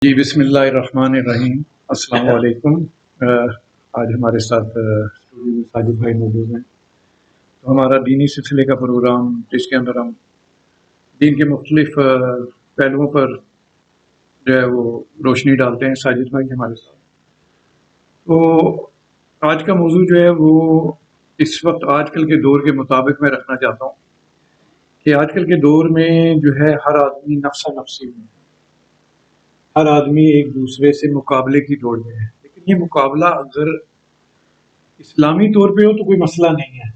جی بسم اللہ الرحمن الرحیم السلام علیکم۔ آج ہمارے ساتھ اسٹوڈیو میں ساجد بھائی موجود ہیں۔ تو ہمارا دینی سلسلے کا پروگرام جس کے اندر ہم دین کے مختلف پہلوؤں پر جو ہے وہ روشنی ڈالتے ہیں، ساجد بھائی ہمارے ساتھ۔ تو آج کا موضوع جو ہے وہ اس وقت آج کل کے دور کے مطابق میں رکھنا چاہتا ہوں کہ آج کل کے دور میں جو ہے ہر آدمی نفسا نفسی میں ہے، ہر آدمی ایک دوسرے سے مقابلے کی دوڑ میں ہے۔ لیکن یہ مقابلہ اگر اسلامی طور پہ ہو تو کوئی مسئلہ نہیں ہے،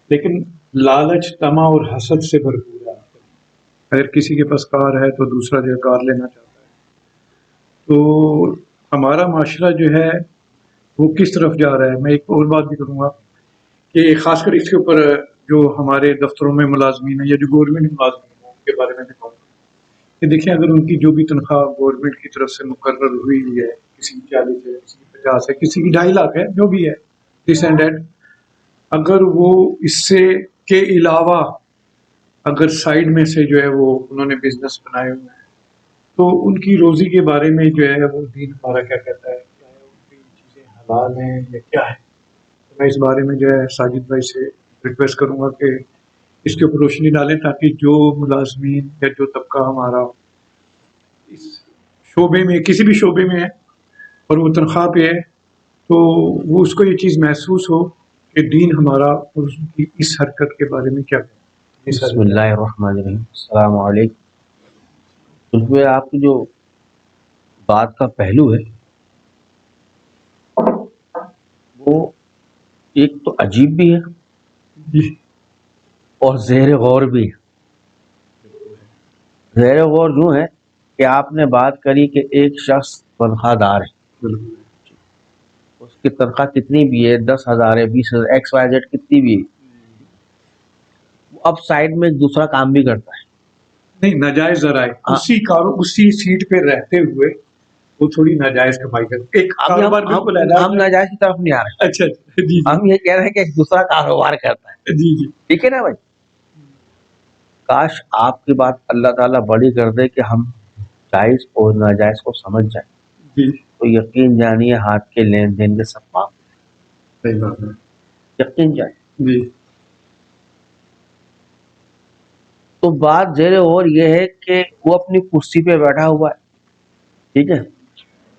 لیکن لالچ، طمع اور حسد سے بھرپور ہے۔ اگر کسی کے پاس کار ہے تو دوسرا جو ہے کار لینا چاہتا ہے، تو ہمارا معاشرہ جو ہے وہ کس طرف جا رہا ہے۔ میں ایک اور بات بھی کروں گا کہ خاص کر اس کے اوپر جو ہمارے دفتروں میں ملازمین ہیں یا جو گورنمنٹ ملازمین ہیں ان کے بارے میں بھی کہوں گا کہ دیکھیں، اگر ان کی جو بھی تنخواہ گورنمنٹ کی طرف سے مقرر ہوئی ہے، کسی کی 40 ہے، کسی کی 50 ہے، کسی کی 2.5 لاکھ ہے، جو بھی ہے دس اینڈ دیٹ، اگر وہ اس سے کے علاوہ اگر سائڈ میں سے جو ہے وہ انہوں نے بزنس بنائے ہوئے ہیں تو ان کی روزی کے بارے میں جو ہے وہ دین ہمارا کیا کہتا ہے، کیا ہے ان کی چیزیں حلال ہیں یا کیا ہے۔ تو میں اس بارے میں جو ہے ساجد بھائی سے ریکویسٹ کروں گا کہ اس کے اوپر روشنی ڈالیں، تاکہ جو ملازمین یا جو طبقہ ہمارا اس شعبے میں کسی بھی شعبے میں ہے اور وہ تنخواہ پہ ہے تو وہ اس کو یہ چیز محسوس ہو کہ دین ہمارا اور اس کی اس حرکت کے بارے میں کیا ہے۔ بسم اللہ الرحمن الرحیم۔ السلام علیکم۔ اس میں آپ کی جو بات کا پہلو ہے وہ ایک تو عجیب بھی ہے جی اور زیر غور بھی ہے۔ زیر غور یوں ہے کہ آپ نے بات کری کہ ایک شخص تنخواہ دار ہے، بالکل اس کی تنخواہ کتنی بھی ہے، 10,000 ہے، 20,000، ایکس وائی زیڈ کتنی بھی ہے، وہ اب سائڈ میں ایک دوسرا کام بھی کرتا ہے۔ نہیں، ناجائز ذرائع اسی سیٹ پہ رہتے ہوئے وہ تھوڑی ناجائز کمائی کرتے، ایک ابھی کاروبار بالکل ہے۔ ہم ناجائز کی طرف نہیں آ رہے، اچھا جی ہم یہ کہہ رہے ہیں کہ ایک دوسرا کاروبار کرتا ہے، جی جی ٹھیک ہے نا بھائی۔ کاش آپ کی بات اللہ تعالیٰ بڑی کر دے کہ ہم جائز اور ناجائز کو سمجھ جائیں، جی تو یقین جانیے ہاتھ کے لین دین کے سب معاف، صحیح بات ہے یقین جائیں۔ جی تو بات زیر غور یہ ہے کہ وہ اپنی کرسی پہ بیٹھا ہوا ہے، ٹھیک ہے،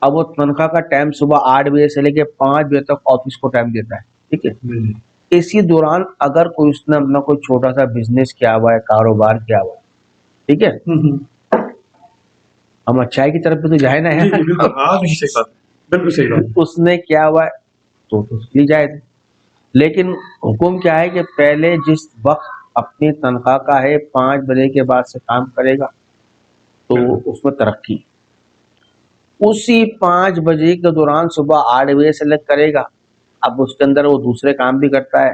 اب وہ تنخواہ کا ٹائم صبح 8 بجے سے لے کے 5 بجے تک آفس کو ٹائم دیتا ہے، ٹھیک ہے۔ جی اسی دوران اگر کوئی اس نے اپنا کوئی چھوٹا سا بزنس کیا ہوا ہے، کاروبار کیا ہوا ہے، ٹھیک ہے، ہم اچھائی کی طرف بھی تو جائے نا جی بالکل، ہاں نہیں، صحیح بات ہے، بالکل صحیح بات ہے۔ اس نے کیا ہوا ہے تو اس کے لیے جائز ہے، لیکن حکم کیا ہے کہ پہلے جس وقت اپنی تنخواہ کا ہے 5 بجے کے بعد سے کام کرے گا تو اس میں ترقی، اسی 5 بجے کے دوران صبح 8 بجے سے لگ کرے گا، اب اس کے اندر وہ دوسرے کام بھی کرتا ہے،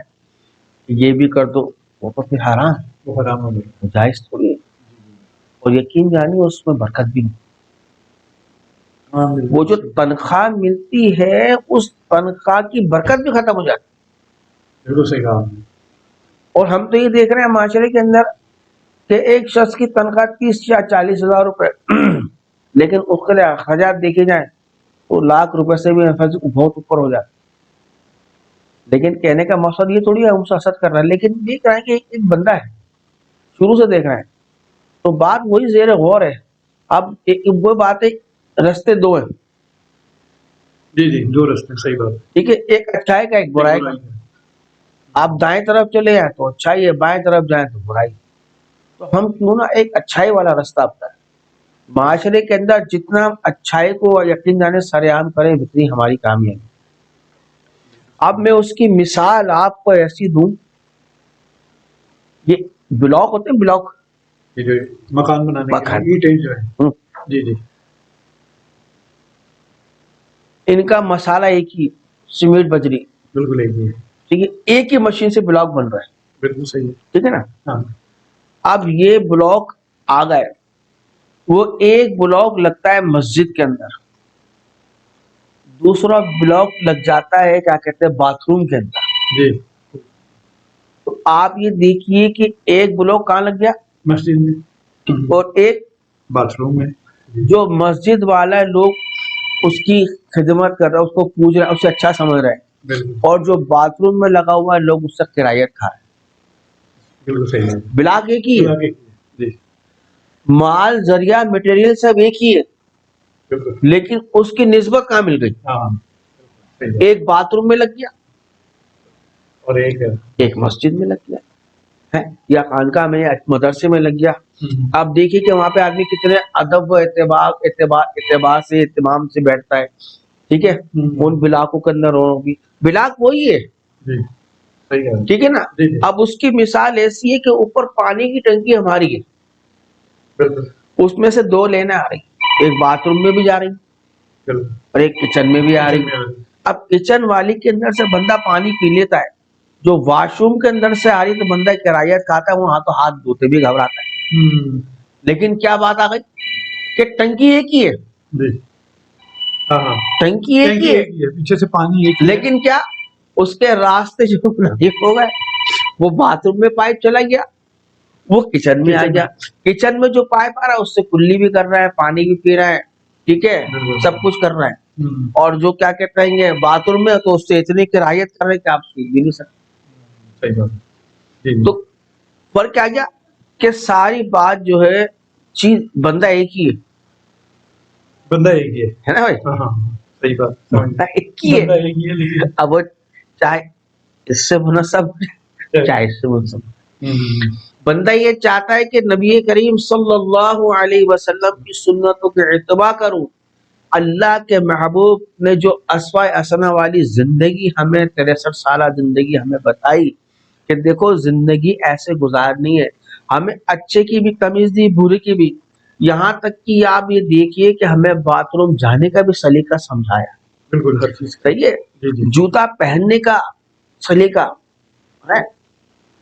یہ بھی کر دو، وہ تو پھر حرام، وہ حرام ہو گیا۔ جائز تھوڑی ہے، اور یقین جانیے اس میں برکت بھی نہیں۔ ہاں وہ جو بالکل تنخواہ ملتی ہے اس تنخواہ کی برکت بھی ختم ہو جاتی ہے۔ بالکل صحیح کہا۔ اور ہم تو یہ دیکھ رہے ہیں معاشرے کے اندر کہ ایک شخص کی تنخواہ 30 یا 40,000 روپے، لیکن اس کے لیے اخراجات دیکھے جائیں تو لاکھ روپے سے بھی بہت اوپر ہو جاتا ہے۔ لیکن کہنے کا مقصد یہ تھوڑی ہے ہم سے حسد کر رہے ہیں، لیکن دیکھ رہے ہیں کہ ایک بندہ ہے، شروع سے دیکھ رہے ہیں، تو بات وہی زیر غور ہے۔ اب وہ بات ہے، رستے دو ہیں، جی جی، دو رستے، صحیح بات ہے۔ ٹھیک ہے، ایک اچھائی کا، ایک برائی کا۔ آپ دائیں طرف چلے جائیں تو اچھائی ہے، بائیں طرف جائیں تو برائی، تو ہم کیوں نہ ایک اچھائی والا رستہ اپنائیں۔ معاشرے کے اندر جتنا اچھائی کو یقین جانے سر عام کریں اتنی ہماری کامیابی۔ اب میں اس کی مثال آپ کو ایسی دوں، یہ بلاک ہوتے ہیں، بلاک، یہ جو مکان بنانے کے مکان، لیے اینٹیں جو ہے، جی جی ان کا مسالہ ایک ہی، سیمنٹ بجری، بالکل ایک ہی ہے، ٹھیک ہے، ایک ہی مشین سے بلاک بن رہا ہے، بالکل صحیح ہے۔ ٹھیک ہے نا۔ ہاں اب یہ بلاک آ گئے، وہ ایک بلاک لگتا ہے مسجد کے اندر، دوسرا بلاک لگ جاتا ہے کیا کہتے ہیں باتھ روم کے اندر، جی، تو آپ یہ دیکھیے کہ ایک بلاک کہاں لگ گیا، مسجد میں اور ایک باتھ روم میں۔ جو مسجد والا ہے لوگ اس کی خدمت کر رہے ہیں، اس کو پوج رہے ہیں، اسے اچھا سمجھ رہے ہیں، بالکل اور جو باتھ روم میں لگا ہوا ہے لوگ اس سے کرایت کھا رہے ہیں۔ بالکل صحیح ہے، بلاک ایک ہی ہے، آگے جی مال ذریعہ میٹیریل سب ایک ہی ہے، بالکل لیکن اس کی نسبت کہاں مل گئی؟ ہاں صحیح بات، ایک باتھ روم میں لگ گیا، اور ایک ہے ایک مسجد میں لگ گیا ہے، یا خانقاہ میں یا مدرسے میں لگ گیا۔ آپ دیکھیے کہ وہاں پہ آدمی کتنے ادب و اعتبار سے اہتمام سے بیٹھتا ہے، ٹھیک ہے، ان بلاکوں کے اندر ہوگی، بلاک وہی ہے، جی صحیح ہے، ٹھیک ہے نا۔ جی جی اب اس کی مثال ایسی ہے کہ اوپر پانی کی ٹنکی ہماری ہے، بالکل اس میں سے دو لینا آ رہی، ایک باتھ روم میں بھی جا رہی بالکل اور ایک کچن میں بھی آ رہی۔ اب کچن والی کے اندر سے بندہ پانی پی لیتا ہے، جو واش روم کے اندر سے آ رہی تو بندہ کرایت کھاتا ہے، وہاں تو ہاتھ دھوتے بھی گھبراتا ہے۔ لیکن کیا بات آ گئی کہ ٹنکی ایک ہی ہے، جی ہاں ہاں ٹنکی ایک ہی ہے، ایک ہی ہے، پیچھے سے پانی ایک ہی ہے، لیکن کیا اس کے راستے جو مختلف ہو گئے، وہ باتھ روم میں پائپ چلا گیا، وہ کچن میں آ گیا، کچن میں جو پائپ آ رہا ہے اس سے کلی بھی کر رہا ہے، پانی بھی پی رہا ہے، ٹھیک ہے، سب کچھ کر رہا ہے، اور جو کیا کہتے ہیں باتھ روم میں تو اس سے اتنی کرایت کر رہے کہ آپ سیکھ بھی نہیں سکتے۔ صحیح بات جی تو فرق کیا گیا کہ ساری بات جو ہے چیز بندہ ایک ہی بندہ ایک ہی ہے نا بھائی، ہاں ہاں صحیح بات، بندہ ایک ہی بندہ ہے، ایک ہی ہے لیکن اب وہ چاہے اس سے مناسب چاہے اس سے مناسب، بندہ یہ چاہتا ہے کہ نبی کریم صلی اللہ علیہ وسلم کی سنتوں کے اتباع کروں، اللہ کے محبوب نے جو اسوہ حسنہ والی زندگی ہمیں 63 سالہ زندگی ہمیں بتائی کہ دیکھو زندگی ایسے گزارنی ہے، ہمیں اچھے کی بھی تمیز دی، برے کی بھی، یہاں تک کہ آپ یہ دیکھیے کہ ہمیں باتھ روم جانے کا بھی سلیقہ سمجھایا، بالکل ہر چیز کا صحیح ہے، جی جی جوتا پہننے کا سلیقہ ہے،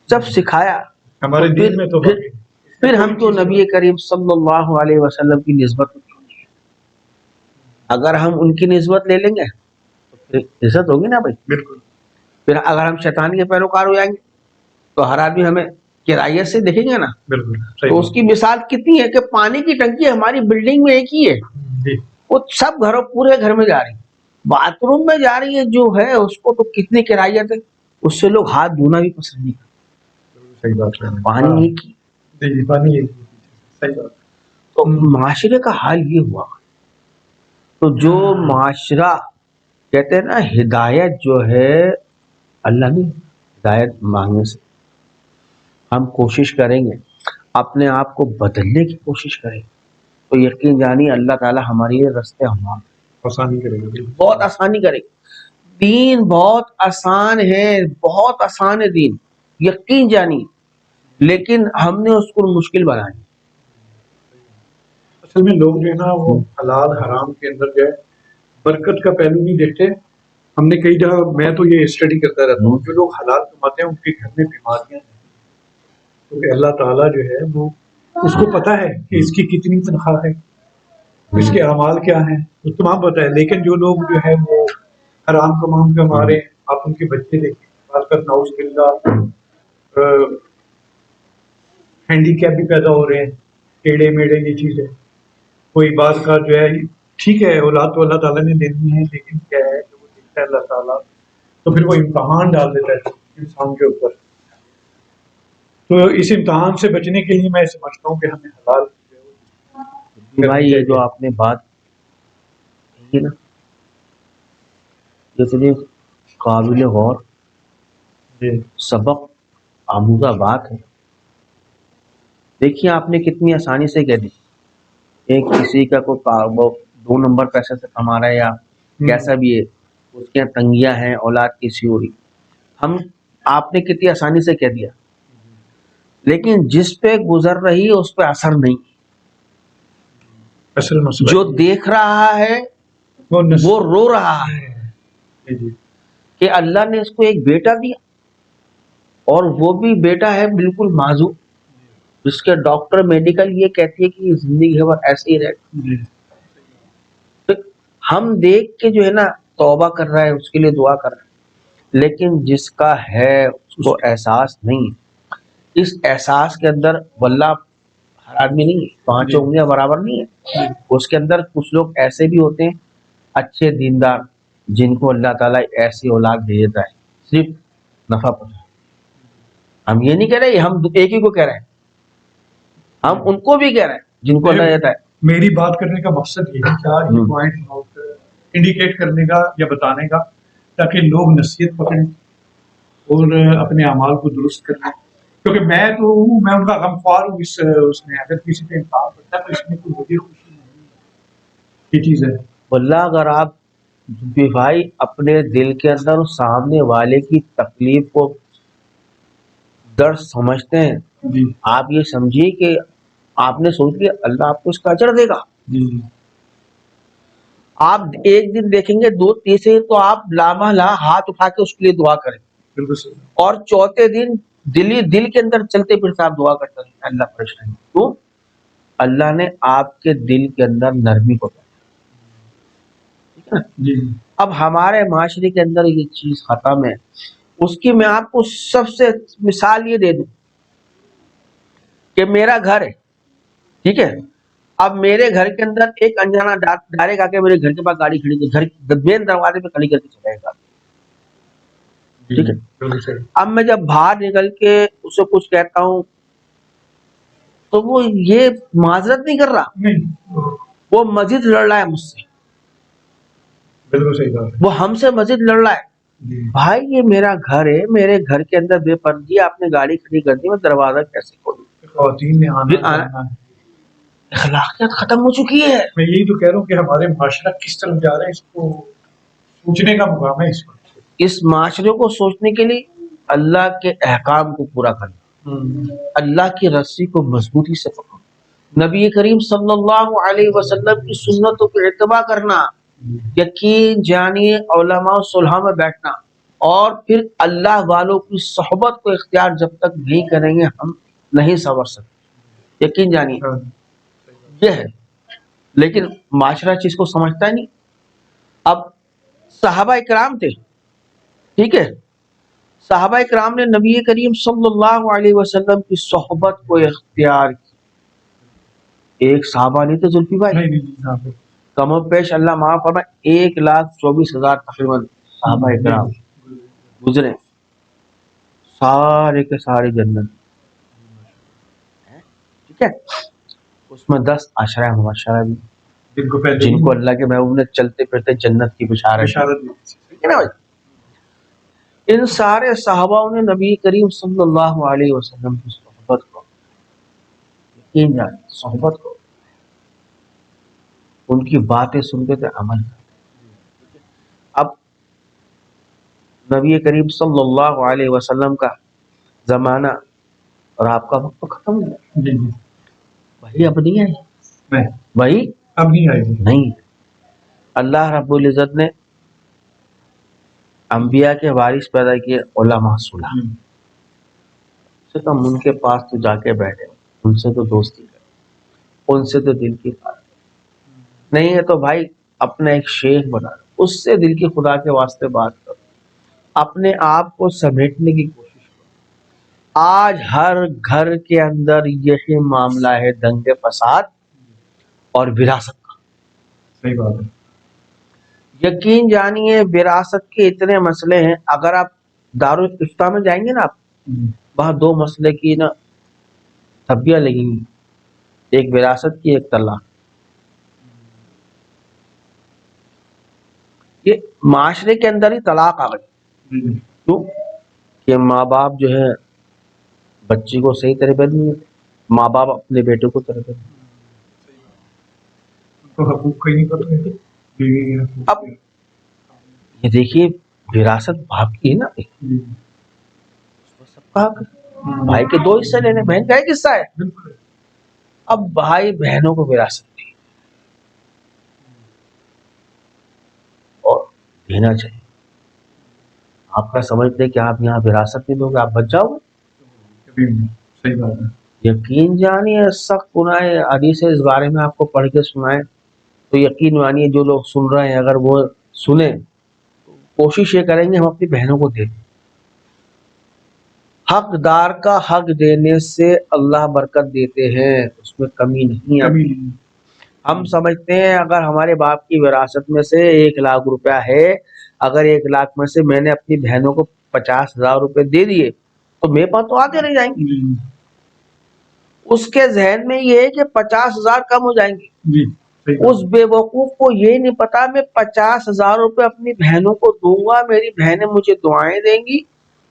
سب سکھایا۔ ہمارے تو دین میں تو پھر ہم تو نبی کریم صلی اللہ علیہ وسلم کی نسبت، اگر ہم ان کی نسبت لے لیں گے تو پھر عزت ہوگی نا بھائی۔ بالکل پھر اگر ہم شیطان کے پیروکار ہو جائیں گے تو ہر آدمی ہمیں کرایت سے دیکھیں گے نا، بالکل تو صحیح اس کی مثال کتنی ہے کہ پانی کی ٹنکی ہماری بلڈنگ میں ایک ہی ہے، جی وہ سب گھروں پورے گھر میں جا رہی ہے، باتھ روم میں جا رہی ہے جو ہے اس کو تو کتنی کرایت ہے، اس سے لوگ ہاتھ دھونا بھی پسند نہیں کرتے، صحیح بات ہے، پانی ایک ہی۔ جی جی پانی ایک ہی، صحیح بات تو معاشرے کا حال یہ ہوا، تو جو معاشرہ کہتے ہیں نا ہدایت جو ہے اللہ نے ہدایت مانگنے سے، ہم کوشش کریں گے اپنے آپ کو بدلنے کی کوشش کریں تو یقین جانی اللہ تعالی ہمارے لیے رستے ہمارے آسانی کرے گا بالکل بہت آسانی کرے گا۔ دین بہت آسان ہے، بہت آسان ہے دین، یقین جانی، لیکن ہم نے اس کو مشکل بنایا۔ اصل میں لوگ جو ہے نا وہ حلال حرام کے اندر جو ہے برکت کا پہلو نہیں دیکھتے۔ ہم نے کئی جگہ، میں تو یہ اسٹڈی کرتا رہتا ہوں، جو لوگ حلال کماتے ہیں ان کے گھر میں بیماریاں ہیں، کیونکہ اللہ تعالیٰ جو ہے وہ اس کو پتا ہے کہ اس کی کتنی تنخواہ ہے، اس کے اعمال کیا ہیں، وہ تمام پتا ہے، لیکن جو لوگ جو ہے وہ حرام کمام کے مارے، آپ ان کے بچے دیکھیں، خاص کر نعوذ باللہ ہینڈی کیپ بھی پیدا ہو رہے ہیں، ٹیڑے میڑے یہ چیزیں، کوئی بات کا جو ہے ٹھیک ہے اولاد تو اللہ تعالیٰ نے دینی ہے، لیکن کیا ہے کہ وہ دیکھتا ہے اللہ تعالیٰ تو پھر وہ امتحان ڈال دیتا ہے انسان کے اوپر۔ تو اس امتحان سے بچنے کے لیے میں سمجھتا ہوں کہ ہمیں حلال جو ہے وہ بھائی یہ جو آپ نے بات کہی نا یہ اتنی قابل غور جی سبق آموزہ بات ہے، دیکھیے آپ نے کتنی آسانی سے کہہ دی، ایک کسی کا کوئی 2 نمبر پیسے سے کما رہا ہے یا کیسا بھی ہے، اس کے یہاں تنگیاں ہیں، اولاد کسی ہو رہی، ہم آپ نے کتنی آسانی سے کہہ دیا، لیکن جس پہ گزر رہی ہے اس پہ اثر نہیں، اصل مسئلہ جو دیکھ رہا ہے وہ رو رہا ہے جی کہ اللہ نے اس کو ایک بیٹا دیا، اور وہ بھی بیٹا ہے بالکل معذور، جس کے ڈاکٹر میڈیکل یہ کہتی ہے کہ یہ زندگی ہے وہ ایسے ہی رہے، جی تو ہم دیکھ کے جو ہے نا توبہ کر رہا ہے، اس کے لیے دعا کر رہا ہے، لیکن جس کا ہے اس کو احساس نہیں، اس احساس کے اندر واللہ ہر آدمی نہیں ہے، پانچوں انگلیاں برابر نہیں ہے. اس کے اندر کچھ لوگ ایسے بھی ہوتے ہیں اچھے دیندار، جن کو اللہ تعالیٰ ایسی اولاد دے دیتا ہے صرف نفع پہنچا. ہم یہ نہیں کہہ رہے، ہم ایک ہی کو کہہ رہے ہیں، ہم ان کو بھی کہہ رہے ہیں جن کو اللہ دیتا ہے. میری بات کرنے کا مقصد یہ تھا یہ پوائنٹ انڈیکیٹ کرنے کا یا بتانے کا، تاکہ لوگ نصیحت پکڑیں اور اپنے اعمال کو درست کریں. کیونکہ میں تو ہوں، میں ان کا غمخوار ہوں اس میں اگر کسی پہ انصاف کرتا ہے تو اس میں کوئی مجھے خوشی نہیں ہے. یہ چیز ہے. اللہ اگر آپ بھی بھائی اپنے دل کے اندر سامنے والے کی تکلیف کو درد سمجھتے ہیں، جی آپ یہ سمجھیے کہ آپ نے سوچ لیا اللہ آپ کو اس کا اجر دے گا. جی آپ ایک دن دیکھیں گے، دو تیسرے دن تو آپ لامحالہ ہاتھ اٹھا کے اس کے لیے دعا کریں، بالکل صحیح. اور چوتھے دن دل کے اندر چلتے پھرتے آپ دعا کرتے ہیں اللہ پریشان. تو اللہ نے آپ کے دل کے اندر نرمی کو پیدا. ٹھیک ہے نا؟ جی اب ہمارے معاشرے کے اندر یہ چیز ختم ہے. اس کی میں آپ کو سب سے مثال یہ دے دوں کہ میرا گھر ہے، ٹھیک ہے، اب میرے گھر کے اندر ایک انجانا ڈائریکٹ آ کے میرے گھر کے پاس گاڑی کھڑی کی، گھر مین دروازے پہ کھڑی کر کے چلے گا. ٹھیک ہے، بالکل صحیح. اب میں جب باہر نکل کے اسے کچھ کہتا ہوں تو وہ یہ معذرت نہیں کر رہا، نہیں وہ مزید لڑ رہا ہے مجھ سے، بالکل صحیح بات ہے. وہ ہم سے مزید لڑ رہا ہے. جی بھائی یہ میرا گھر ہے، میرے گھر کے اندر بے پردگی آپ نے گاڑی کھڑی کر دی، میں دروازہ کیسے کھولوں؟ خواتین نے پھر آنا ہے. اخلاقیات ختم ہو چکی ہے. میں یہی تو کہہ رہا ہوں کہ ہمارے معاشرہ کس طرف جا رہا ہے، اس کو سوچنے کا مقام ہے اس وقت. اس معاشرے کو سوچنے کے لیے اللہ کے احکام کو پورا کرنا، اللہ کی رسی کو مضبوطی سے پکڑنا، نبی کریم صلی اللہ علیہ وسلم کی سنتوں کو اتباع کرنا، یقین جانیے علماء صلحاء میں بیٹھنا، اور پھر اللہ والوں کی صحبت کو اختیار جب تک نہیں کریں گے ہم نہیں سنور سکتے. یقین جانیے یہ ہے. لیکن معاشرہ چیز کو سمجھتا ہی نہیں. اب صحابہ کرام تھے، ٹھیک ہے، صحابہ کرام نے نبی کریم صلی اللہ علیہ وسلم کی صحبت کو اختیار کی. ایک صحابہ نہیں تھے زلفی بھائی، کم و بیش اللہ معاف فرمائے 1,24,000 تقریباً صحابہ کرام گزرے، سارے کے سارے جنت. ٹھیک ہے، اس میں 10 عشرہ مبشرہ بھی جن کو اللہ کے محبوب نے چلتے پھرتے جنت کی بشارت دی. ٹھیک ہے نا بھائی؟ ان سارے صحابہ نے نبی کریم صلی اللہ علیہ وسلم کی صحبت کو یقین جان، صحبت کو، ان کی باتیں سنتے تھے، عمل کرتے. اب نبی کریم صلی اللہ علیہ وسلم کا زمانہ اور آپ کا وقت تو ختم ہو گیا. وہی اب نہیں آئی، وہی اب نہیں آئے گی. نہیں. اللہ رب العزت نے انبیاء کے وارث پیدا کیے علماء صلحاء، سے تو ان کے پاس تو جا کے بیٹھے، ان سے تو دوستی کر، ان سے تو دل کی بات نہیں ہے تو بھائی اپنا ایک شیخ بنا، اس سے دل کی خدا کے واسطے بات کرو، اپنے آپ کو سمیٹنے کی کوشش کرو. آج ہر گھر کے اندر یہی معاملہ ہے، دنگے فساد اور وراثت کا. صحیح بات ہے. یقین جانیے وراثت کے اتنے مسئلے ہیں، اگر آپ دارالافتاء میں جائیں گے نا آپ، وہاں 2 مسئلے کی نا تھبیاں لگیں گی، ایک وراثت کی، ایک طلاق. یہ معاشرے کے اندر ہی طلاق آ گئی. کیوں کہ ماں باپ جو ہے بچی کو صحیح تربیت نہیں دیتے، ماں باپ اپنے بیٹے کو تربیت نہیں دیتے. تو حقوق کا ہی نہیں پتہ ہے. اب یہ دیکھیے وراثت باپ کی ہے نا، سب کا بھائی کے 2 حصے لینے، بہن کا 1 حصہ ہے. اب بھائی بہنوں کو وراثت نہیں اور دینا چاہیے. آپ کا سمجھتے کہ آپ یہاں وراثت نہیں دو گے آپ بچ جاؤ گے. صحیح بات ہے. یقین جانیے سخت گناہ ہے. حدیث اس بارے میں آپ کو پڑھ کے سنائیں تو یقین مانیے جو لوگ سن رہے ہیں اگر وہ سنیں کوشش یہ کریں گے ہم اپنی بہنوں کو دیں. حقدار کا حق دینے سے اللہ برکت دیتے ہیں، اس میں کمی نہیں ہے۔ کمی نہیں ہم سمجھتے ہیں اگر ہمارے باپ کی وراثت میں سے 1,00,000 روپیہ ہے، اگر 1,00,000 میں سے میں نے اپنی بہنوں کو 50,000 روپے دے دیے تو میرے پاس تو آتے رہ جائیں گے۔ جی اس کے ذہن میں یہ ہے کہ 50,000 کم ہو جائیں گے۔ جی صحیح اس بے وقوف کو یہ نہیں پتا میں 50,000 روپے اپنی بہنوں کو دوں گا، میری بہنیں مجھے دعائیں دیں گی،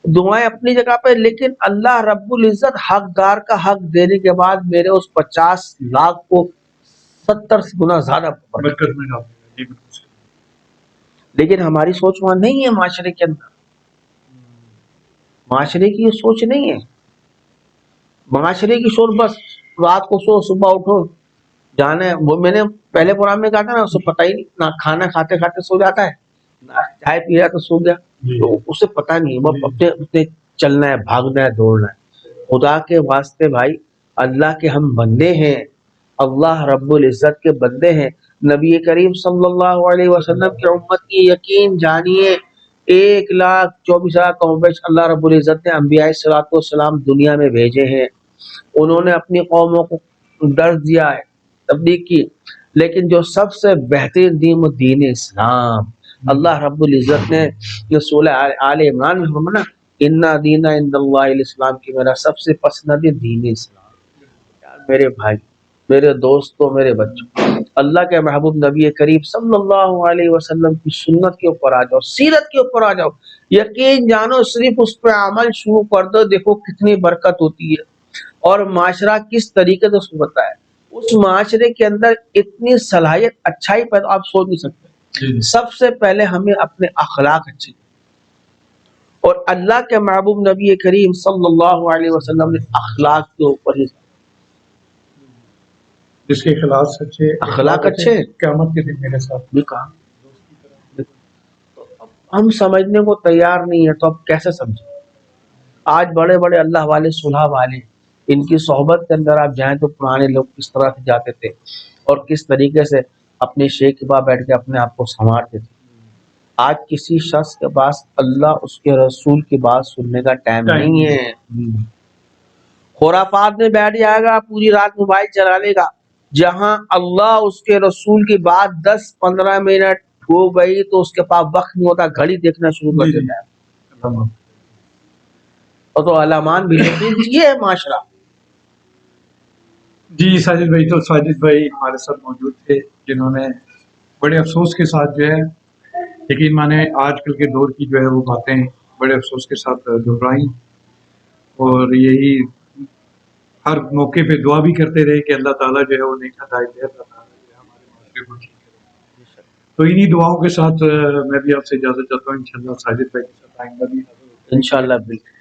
دعائیں اپنی جگہ پہ، لیکن اللہ رب العزت حقدار کا حق دینے کے بعد میرے اس 50,00,000 کو 70 گنا زیادہ برکت۔ برکت میں ڈال دیں گے۔ جی بالکل صحیح۔ لیکن ہماری سوچ وہاں نہیں ہے، معاشرے کے اندر معاشرے کی یہ سوچ نہیں ہے۔ معاشرے کی سوچ بس رات کو سو صبح اٹھو جانا ہے۔ وہ میں نے پہلے پروگرام میں کہا تھا نا، اسے پتہ ہی نہیں، نہ کھانا کھاتے کھاتے سو جاتا ہے، نہ چائے پی رہا تو سو گیا، تو اسے پتہ نہیں ہے، وہ اپنے چلنا ہے، بھاگنا ہے، دوڑنا ہے۔ خدا کے واسطے بھائی، اللہ کے ہم بندے ہیں، اللہ رب العزت کے بندے ہیں۔ نبی کریم صلی اللہ علیہ وسلم کی امت کی یقین جانیے 1,24,000 قوم بیش اللہ رب العزت نے انبیاء صلاۃ والسلام دنیا میں بھیجے ہیں، انہوں نے اپنی قوموں کو درس دیا ہے، تبلیغ کی، لیکن جو سب سے بہترین دین وہ دین اسلام۔ اللہ رب العزت نے یہ سورہ آل عمران میں فرمایا انا دینا عند اللہ الاسلام، کی میرا سب سے پسندیدہ دین اسلام۔ یار میرے بھائی، میرے دوستوں، میرے بچوں، اللہ کے محبوب نبی کریم صلی اللہ علیہ وسلم کی سنت کے اوپر آ جاؤ، سیرت کے اوپر آ جاؤ، یقین جانو صرف اس پہ عمل شروع کر دو، دیکھو کتنی برکت ہوتی ہے، اور معاشرہ کس طریقے سے اس کو بتایا۔ اس معاشرے کے اندر اتنی صلاحیت اچھائی پیدا آپ سوچ نہیں سکتے۔ سب سے پہلے ہمیں اپنے اخلاق اچھے، اور اللہ کے محبوب نبی کریم صلی اللہ علیہ وسلم نے اخلاق کے اوپر ہی، جس کے اخلاق اچھے قیامت کے دن میرے ساتھ بھی کہا۔ تو اب ہم سمجھنے کو تیار نہیں ہے، تو اب کیسے سمجھیں؟ آج بڑے بڑے اللہ والے، صلح والے، ان کی صحبت کے اندر آپ جائیں تو پرانے لوگ کس طرح سے جاتے تھے اور کس طریقے سے اپنے شیخ کے پاس بیٹھ کے اپنے آپ کو سنوارتے تھے۔ آج کسی شخص کے پاس اللہ اس کے رسول کی بات سننے کا ٹائم نہیں ہے، خرافات میں بیٹھ جائے گا، پوری رات موبائل چلا لے گا۔ جہاں اللہ اس کے رسول کی بات 10-15 منٹ ہو گئی تو اس کے پاس وقت نہیں ہوتا، گھڑی دیکھنا شروع کر دیتا ہے، اور تو علامان بھی یہ ہے معاشرہ۔ جی ساجد بھائی، تو ساجد بھائی ہمارے ساتھ موجود تھے جنہوں نے بڑے افسوس کے ساتھ جو ہے، یقین مانے آج کل کے دور کی جو ہے وہ باتیں بڑے افسوس کے ساتھ دہرائیں، اور یہی ہر موقع پہ دعا بھی کرتے رہے کہ اللہ تعالیٰ جو ہے وہ نیک ہدایت دے، اللہ تعالیٰ جو ہے ہمارے معاشرے کو ٹھیک کرے۔ تو انہی دعاؤں کے ساتھ میں بھی آپ سے اجازت چاہتا ہوں، انشاءاللہ ساجد بھائی کے ساتھ آئندہ بھی انشاءاللہ بالکل۔